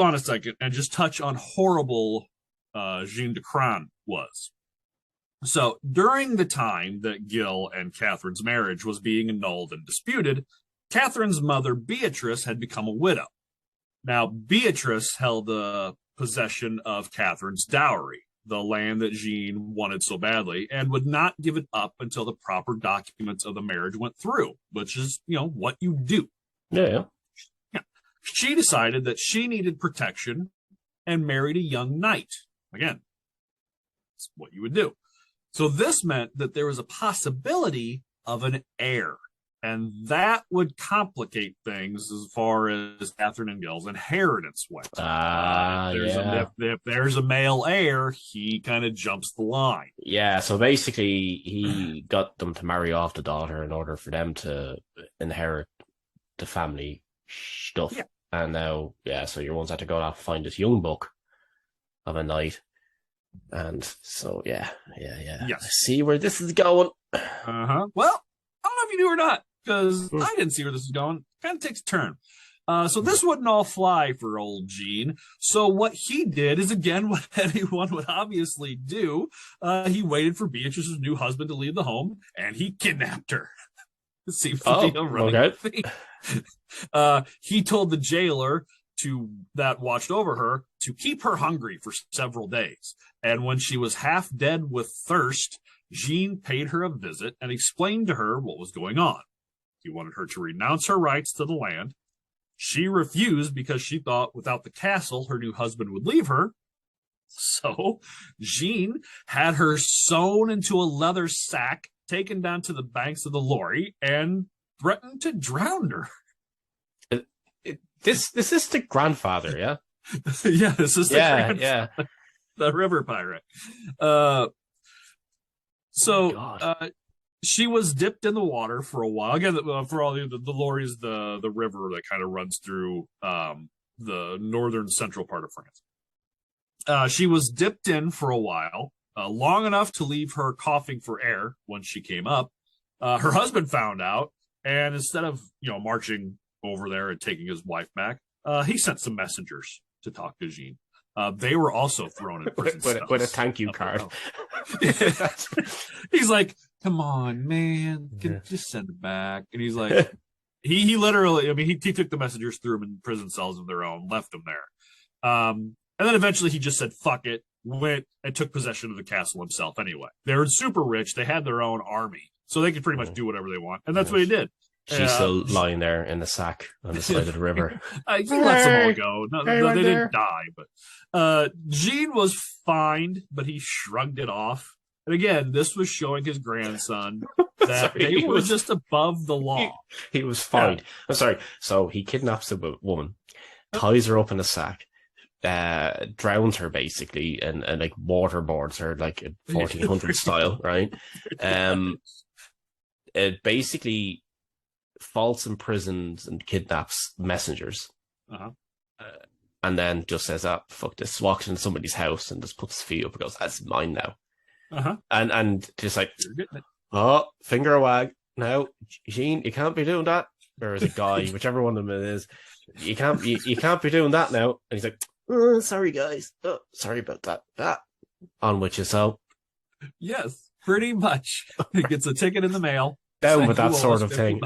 on a second and just touch on horrible Jean de Craon was. So during the time that Gil and Catherine's marriage was being annulled and disputed, Catherine's mother, Beatrice, had become a widow. Now, Beatrice held the possession of Catherine's dowry, the land that Jean wanted so badly, and would not give it up until the proper documents of the marriage went through, which is, what you do. Yeah. She decided that she needed protection and married a young knight. Again, that's what you would do. So this meant that there was a possibility of an heir, and that would complicate things as far as Catherine and Gil's inheritance went. If there's a male heir, he kind of jumps the line. Yeah, so basically he got them to marry off the daughter in order for them to inherit the family stuff. Yeah. And now, so your ones had to go off and find this young buck of a knight. And so, yes. I see where this is going. Uh-huh. Well, I don't know if you do or not, because I didn't see where this is going. Kind of takes a turn. So this wouldn't all fly for old Jean. So what he did is, again, what anyone would obviously do. He waited for Beatrice's new husband to leave the home, and he kidnapped her. It seems to be a running thing. He told the jailer that watched over her to keep her hungry for several days. And when she was half dead with thirst, Jean paid her a visit and explained to her what was going on. He wanted her to renounce her rights to the land. She refused because she thought without the castle, her new husband would leave her. So Jean had her sewn into a leather sack, taken down to the banks of the Loire, and threatened to drown her. This is the grandfather, yeah? Yeah, this is the grandfather. Yeah. The river pirate. She was dipped in the water for a while. Again, for all the Loire is the river that kind of runs through the northern central part of France. She was dipped in for a while, long enough to leave her coughing for air when she came up. Her husband found out, and instead of marching over there and taking his wife back, he sent some messengers to talk to Jean. They were also thrown in prison with a thank you card. He's like, "Come on, man, just send it back." And he's like, he literally, he took the messengers, threw them in prison cells of their own, left them there. And then eventually he just said, "Fuck it," went and took possession of the castle himself. Anyway, they were super rich; they had their own army, so they could pretty much do whatever they want, and that's what he did. She's still lying there in the sack on the side of the river. He lets them all go. No, they didn't die, but Jean was fined, but he shrugged it off. And again, this was showing his grandson that they were just above the law. He was fined. Yeah. I'm sorry. So he kidnaps a woman, ties her up in a sack, drowns her basically, and like waterboards her like 1400 style, right? It basically false imprisons and kidnaps messengers, and then just says, fuck this, walks into somebody's house and just puts his feet up and goes, "That's mine now." And just like, finger wag, "No, Jean, you can't be doing that." Or is it Guy, whichever one of them it is, you can't be doing that now. And he's like, "Oh, sorry guys, sorry about that." On which is so, yes, pretty much. He gets a ticket in the mail. Down with that sort of thing.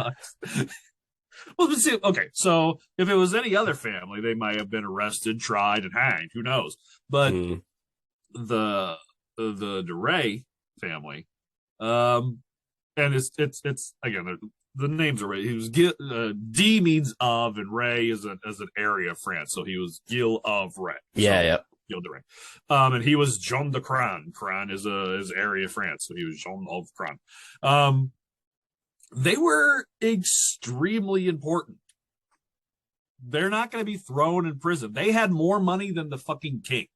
Well, see, okay, so if it was any other family, they might have been arrested, tried, and hanged. Who knows? But the de Rais family, and it's again, the names are right. He was D means of, and Rais is an area of France, so he was Gilles of Rais. Yeah. Gilles de Rais. And he was Jean de Craon. Craon is area of France, so he was Jean of Craon. They were extremely important. They're not going to be thrown in prison. They had more money than the fucking king.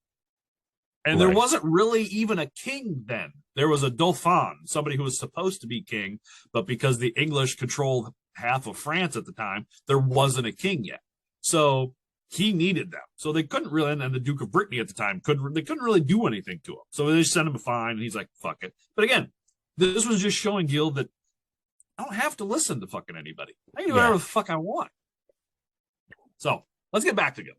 And there wasn't really even a king then. There was a dauphin, somebody who was supposed to be king, but because the English controlled half of France at the time, there wasn't a king yet. So he needed them. So they couldn't really, and the Duke of Brittany at the time, couldn't really do anything to him. So they just sent him a fine, and he's like, fuck it. But again, this was just showing Gil that I don't have to listen to fucking anybody. I can do whatever the fuck I want. So let's get back to Gil.